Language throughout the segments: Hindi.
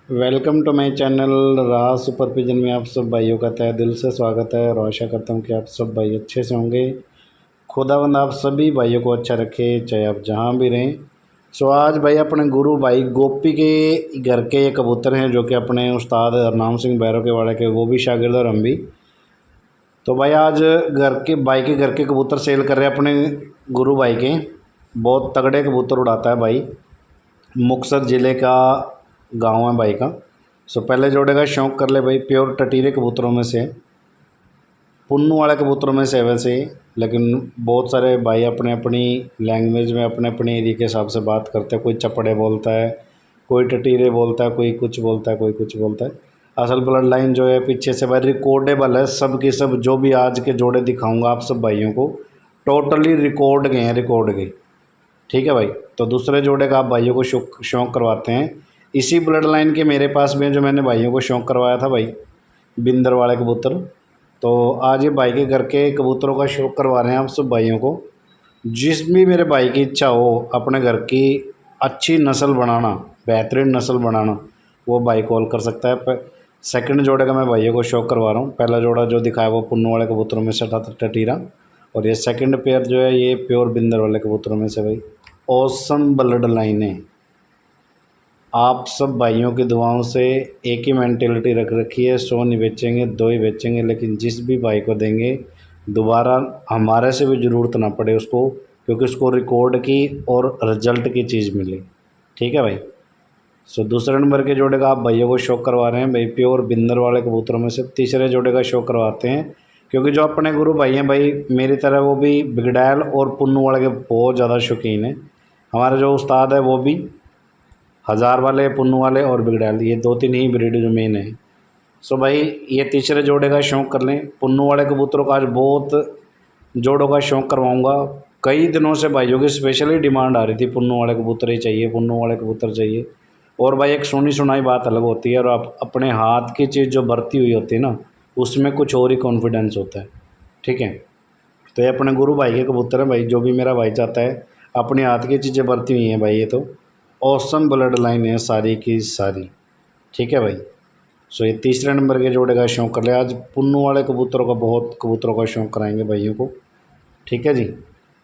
वेलकम टू माय चैनल राह सुपर पिजन में आप सब भाइयों का तहे दिल से स्वागत है और आशा करता हूं कि आप सब भाई अच्छे से होंगे। खुदावंद आप सभी भाइयों को अच्छा रखे चाहे आप जहां भी रहें। सो आज भाई अपने गुरु भाई गोपी के घर के ये कबूतर हैं जो कि अपने उस्ताद हरनाम सिंह भैरव के वाड़े के वो भी शागिर्द और हम भी। तो भाई आज घर के कबूतर सेल कर रहे हैं अपने गुरु भाई के। बहुत तगड़े कबूतर उड़ाता है भाई। मुक्तसर ज़िले का गांव है भाई का। सो पहले जोड़े का शौक़ कर ले भाई। प्योर टटीरे कबूतरों में से, पुन्नू वाले कबूतरों में से वैसे ही, लेकिन बहुत सारे भाई अपने अपनी लैंग्वेज में अपने अपने एरिया के हिसाब से बात करते हैं। कोई चपड़े बोलता है, कोई टटीरे बोलता है, कोई कुछ बोलता है, कोई कुछ बोलता है। असल ब्लड लाइन जो है पीछे से भाई रिकॉर्डेबल है। सब की सब जो भी आज के जोड़े दिखाऊंगा आप सब भाइयों को टोटली रिकॉर्ड गए हैं, रिकॉर्ड गए। ठीक है भाई। तो दूसरे जोड़े का आप भाइयों को शौक़ करवाते हैं। इसी ब्लड लाइन के मेरे पास में जो मैंने भाइयों को शौक़ करवाया था भाई, बिंदर वाले कबूतर। तो आज ये भाई के घर के कबूतरों का शौक़ करवा रहे हैं आप सब भाइयों को। जिस भी मेरे भाई की इच्छा हो अपने घर की अच्छी नस्ल बनाना, बेहतरीन नस्ल बनाना, वो भाई कॉल कर सकता है। सेकंड जोड़े का मैं भाइयों को शौक़ करवा रहा हूँ। पहला जोड़ा जो दिखाया वो पुन्नू वाले कबूतरों में से था टटीरा, और ये सेकंड पेयर जो है ये प्योर बिंदर वाले कबूतरों में से भाई। ऑसम ब्लड लाइन है। आप सब भाइयों की दुआओं से एक ही मेंटेलिटी रख रखी है, 100 नहीं बेचेंगे, 2 ही बेचेंगे, लेकिन जिस भी भाई को देंगे दोबारा हमारे से भी ज़रूरत ना पड़े उसको, क्योंकि उसको रिकॉर्ड की और रिजल्ट की चीज़ मिली। ठीक है भाई। सो दूसरे नंबर के जोड़े का आप भाइयों को शौक़ करवा रहे हैं भाई प्योर बिंदर वाले कबूतरों में से। तीसरे जोड़े का शौक़ करवाते हैं क्योंकि जो अपने गुरु भाई हैं भाई मेरी तरह वो भी बिगड़ैल और पुन्नू वाले के बहुत ज़्यादा शौकीन हैं। हमारे जो उस्ताद है वो भी हज़ार वाले, पुन्नू वाले और बिगड़ैल, ये 2-3 ही ब्रीड जो मेन है। सो भाई ये तीसरे जोड़े का शौक़ कर लें। पुन्नू वाले कबूतरों का आज बहुत जोड़ों का शौक़ करवाऊँगा। कई दिनों से भाइयों की स्पेशली डिमांड आ रही थी, पुन्नू वाले कबूतर ही चाहिए, पुन्नू वाले कबूतर चाहिए। और भाई एक सुनी सुनाई बात अलग होती है, और आप अपने हाथ की चीज़ जो बरती हुई होती है ना, उसमें कुछ और ही कॉन्फिडेंस होता है। ठीक है। तो ये अपने गुरु भाई के कबूतर हैं भाई। जो भी मेरा भाई चाहता है अपने हाथ की चीज़ें बरती हुई हैं भाई, ये तो ऑसम ब्लड लाइन है सारी की सारी। ठीक है भाई। सो ये तीसरे नंबर के जोड़े का शौक़ कर ले। आज पुन्नू वाले कबूतरों का बहुत कबूतरों का शौक़ कराएंगे भाइयों को। ठीक है जी।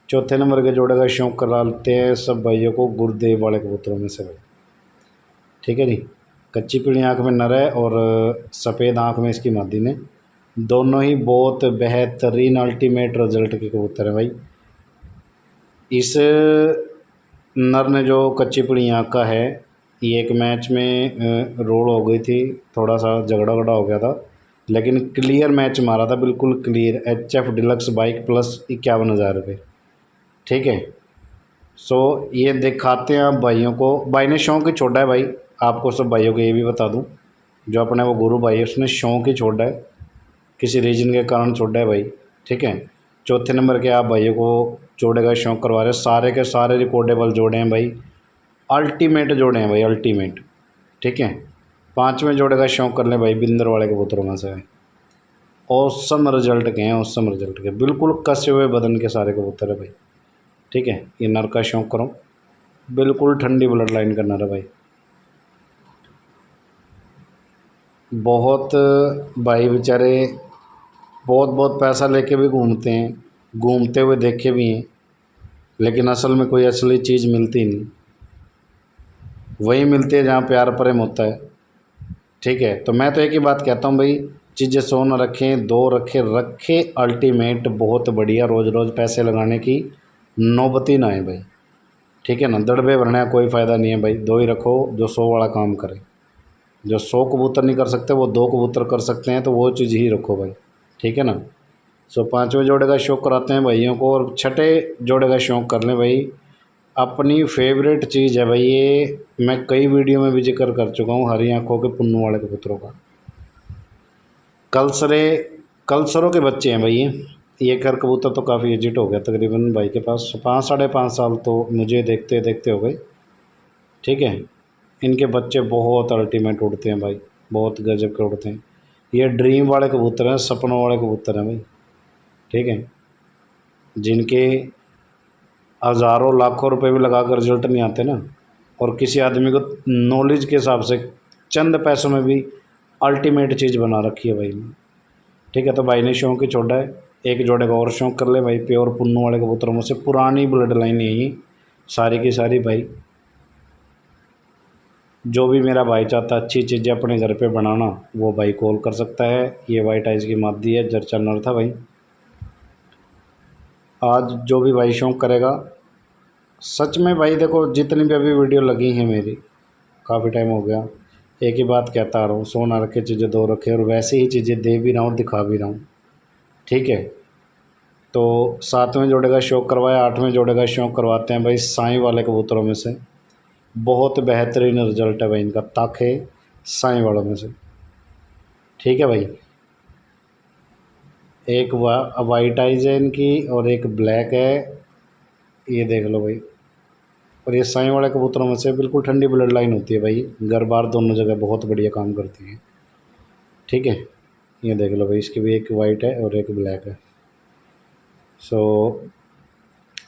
चौथे नंबर के जोड़े का शौक़ करा लेते हैं सब भाइयों को गुरुदेव वाले कबूतरों में से भाई। ठीक है जी। कच्ची पीली आँख में नर है और सफ़ेद आँख में इसकी मादी ने। दोनों ही बहुत बेहतरीन अल्टीमेट रिजल्ट के कबूतर हैं भाई। इस नर ने जो कच्ची पीली आँख का है, ये एक मैच में रोल हो गई थी, थोड़ा सा झगड़ा वगड़ा हो गया था, लेकिन क्लियर मैच मारा था, बिल्कुल clear. HF deluxe bike plus 51,000 रुपये। ठीक है। सो ये दिखाते हैं आप भाइयों को। भाई ने शौक़ ही छोड़ा है भाई। आपको सब भाइयों को ये भी बता दूं, जो अपने वो गुरु भाई है उसने शौक़ ही छोड़ा है, किसी रीजन के कारण छोड़ा है भाई। ठीक है। चौथे नंबर के आप भाइयों को जोड़े का शौक़ करवा रहे हैं। सारे के सारे रिकॉर्डेबल जोड़े हैं भाई, अल्टीमेट जोड़े हैं भाई, अल्टीमेट। ठीक है। पाँचवें जोड़े का शौक़ कर लें भाई बिंदर वाले कबूतरों में से। औसम रिजल्ट के हैं, औसम रिजल्ट के, बिल्कुल कसे हुए बदन के सारे कबूतर है भाई। ठीक है। ये नर का शौक़ करो, बिल्कुल ठंडी ब्लड लाइन का नर है भाई। बहुत भाई बेचारे बहुत बहुत पैसा लेके भी घूमते हैं, घूमते हुए देखे भी हैं, लेकिन असल में कोई असली चीज़ मिलती नहीं। वही मिलती है जहाँ प्यार प्रेम होता है। ठीक है। तो मैं तो एक ही बात कहता हूँ भाई, चीज़ें 100 न रखें, 2 रखें अल्टीमेट, बहुत बढ़िया। रोज़ रोज़ पैसे लगाने की नौबत ही ना आए भाई। ठीक है ना। दड़बे भरने का कोई फ़ायदा नहीं है भाई। 2 ही रखो जो 100 वाला काम करे। जो 100 कबूतर नहीं कर सकते वो 2 कबूतर कर सकते हैं, तो वो चीज़ ही रखो भाई। ठीक है ना। सो पाँचवें जोड़े का शौक़ कराते हैं भाइयों को, और छठे जोड़े का शौक़ कर लें भाई। अपनी फेवरेट चीज़ है भाई ये, मैं कई वीडियो में भी जिक्र कर चुका हूँ, हरी आँखों के पुन्नू वाले कबूतरों का। कलसरों के बच्चे हैं भाई ये घर कबूतर तो काफ़ी एजिट हो गया तकरीबन भाई के पास, 5 साढ़े 5 साल तो मुझे देखते देखते हो गए। ठीक है। इनके बच्चे बहुत अल्टीमेट उड़ते हैं भाई, बहुत गजब के उड़ते हैं। ये ड्रीम वाले कबूतर हैं, सपनों वाले कबूतर हैं भाई। ठीक है। जिनके हज़ारों लाखों रुपए भी लगा कर रिजल्ट नहीं आते ना, और किसी आदमी को नॉलेज के हिसाब से चंद पैसों में भी अल्टीमेट चीज़ बना रखी है भाई ने। ठीक है, तो भाई ने शौक ही छोड़ा है, एक जोड़े का और शौक कर ले भाई। प्योर पुन्नू वाले कबूतरों में से पुरानी ब्लड लाइन है ये सारी की सारी भाई। जो भी मेरा भाई चाहता अच्छी चीज़ें अपने घर पे बनाना, वो भाई कॉल कर सकता है। ये वाइट आइज की मादी है, जर्चा नर था भाई। आज जो भी भाई शौक करेगा, सच में भाई देखो जितनी भी अभी वीडियो लगी हैं मेरी, काफ़ी टाइम हो गया, एक ही बात कहता आ रहा हूँ, 100 ना रखे चीज़ें 2 रखे, और वैसे ही चीज़ें दे भी रहा हूँ, दिखा भी रहा हूँ। ठीक है, तो 7वें जोड़े का शौक करवाया, 8वें जोड़े का शौक करवाते हैं भाई साईं वाले कबूतरों में से। बहुत बेहतरीन रिजल्ट है भाई इनका, ताखे साईं वालों में से। ठीक है भाई, एक वाइट आइज है इनकी और एक ब्लैक है, ये देख लो भाई। और ये साईं वाले कबूतरों में से बिल्कुल ठंडी ब्लड लाइन होती है भाई, घर बार दोनों जगह बहुत बढ़िया काम करती है। ठीक है, ये देख लो भाई, इसकी भी एक वाइट है और एक ब्लैक है। सो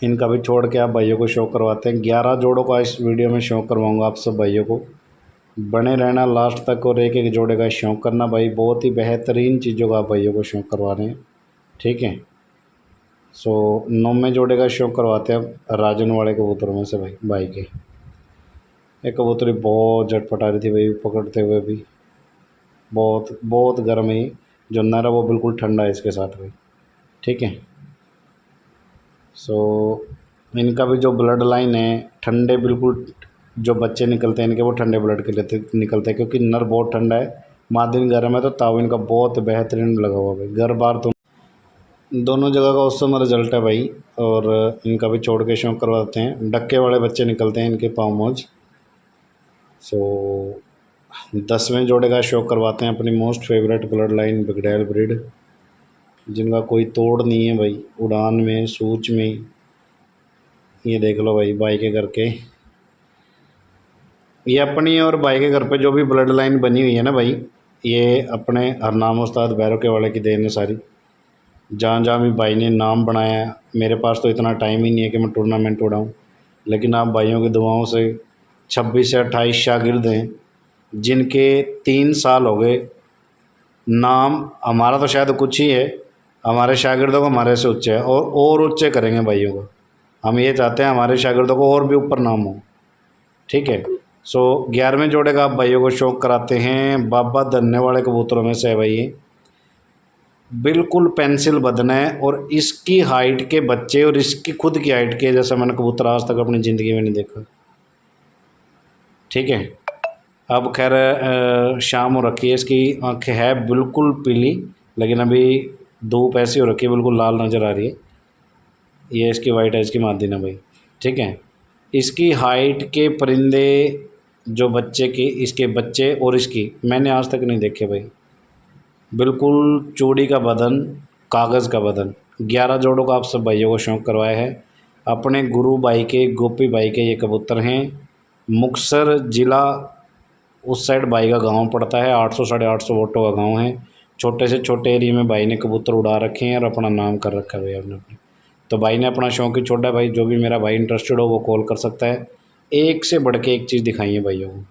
इनका भी छोड़ के आप भाइयों को शौक करवाते हैं। 11 जोड़ों का इस वीडियो में शौक करवाऊंगा आप सब भाइयों को, बने रहना लास्ट तक और एक एक जोड़े का शौक करना भाई। बहुत ही बेहतरीन चीज़ों का आप भाइयों को शौक करवा रहे हैं। ठीक है, सो 9वें जोड़े का शौक करवाते हैं अब राजन वाले कबूतरों में से भाई के। एक कबूतरी बहुत झटपटा रही थी भाई पकड़ते हुए भी, बहुत बहुत गर्म है। जो नर है वो बिल्कुल ठंडा है इसके साथ भाई। ठीक है, सो इनका भी जो ब्लड लाइन है ठंडे, बिल्कुल जो बच्चे निकलते हैं इनके वो ठंडे ब्लड के लेते निकलते हैं, क्योंकि नर बहुत ठंडा है, मादी गर्म है, तो ताव इनका बहुत बेहतरीन लगा हुआ भाई। घर बार दोनों जगह का औसम रिजल्ट है भाई। और इनका भी छोड़ के शौक करवाते हैं, डक्के वाले बच्चे निकलते हैं इनके पाँव मौज। सो 10वें जोड़े का शौक करवाते हैं अपनी मोस्ट फेवरेट ब्लड लाइन बिगड़ैल ब्रीड, जिनका कोई तोड़ नहीं है भाई, उड़ान में सूच में। ये देख लो भाई के घर के, ये अपनी और भाई के घर पे जो भी ब्लड लाइन बनी हुई है ना भाई, ये अपने हरनाम उस्ताद भैरव के वाले की देन है सारी। जहाँ जहाँ भी भाई ने नाम बनाया, मेरे पास तो इतना टाइम ही नहीं है कि मैं टूर्नामेंट उड़ाऊँ, लेकिन आप भाइयों की दुआओं से 26 से 28 शागिर्द हैं जिनके 3 साल हो गए। नाम हमारा तो शायद कुछ ही है, हमारे शागिर्दों को हमारे से ऊँचे है, और ऊँचे करेंगे भाइयों को। हम ये चाहते हैं हमारे शागिर्दों को और भी ऊपर नाम हो। ठीक है, सो 11वें जोड़े का आप भाइयों को शौक कराते हैं बाबा धन्ने वाले कबूतरों में से है भाई ये। बिल्कुल पेंसिल बदन है, और इसकी हाइट के बच्चे और इसकी खुद की हाइट के जैसा मैंने कबूतर आज तक अपनी ज़िंदगी में नहीं देखा। ठीक है, अब खैर शाम हो रखी है, इसकी आँखें है बिल्कुल पीली, लेकिन अभी धूप ऐसी हो रखी है बिल्कुल लाल नज़र आ रही है। ये इसकी वाइट है, इसकी मादी ना भाई। ठीक है, इसकी हाइट के परिंदे जो बच्चे की, इसके बच्चे और इसकी मैंने आज तक नहीं देखे भाई। बिल्कुल चूड़ी का बदन, कागज़ का बदन। 11 जोड़ों का आप सब भाइयों को शौक करवाया है। अपने गुरु भाई के, गोपी भाई के ये कबूतर हैं। मुक्तसर ज़िला उस साइड भाई का गांव पड़ता है, 800 साढ़े 800 वोटों का गांव है। छोटे से छोटे एरिया में भाई ने कबूतर उड़ा रखे हैं और अपना नाम कर रखा है भाई आपने अपने। तो भाई ने अपना शौक ही छोड़ा है भाई। जो भी मेरा भाई इंटरेस्टेड हो वो कॉल कर सकता है। एक से बढ़ के एक चीज़ दिखाई है भाइयों को।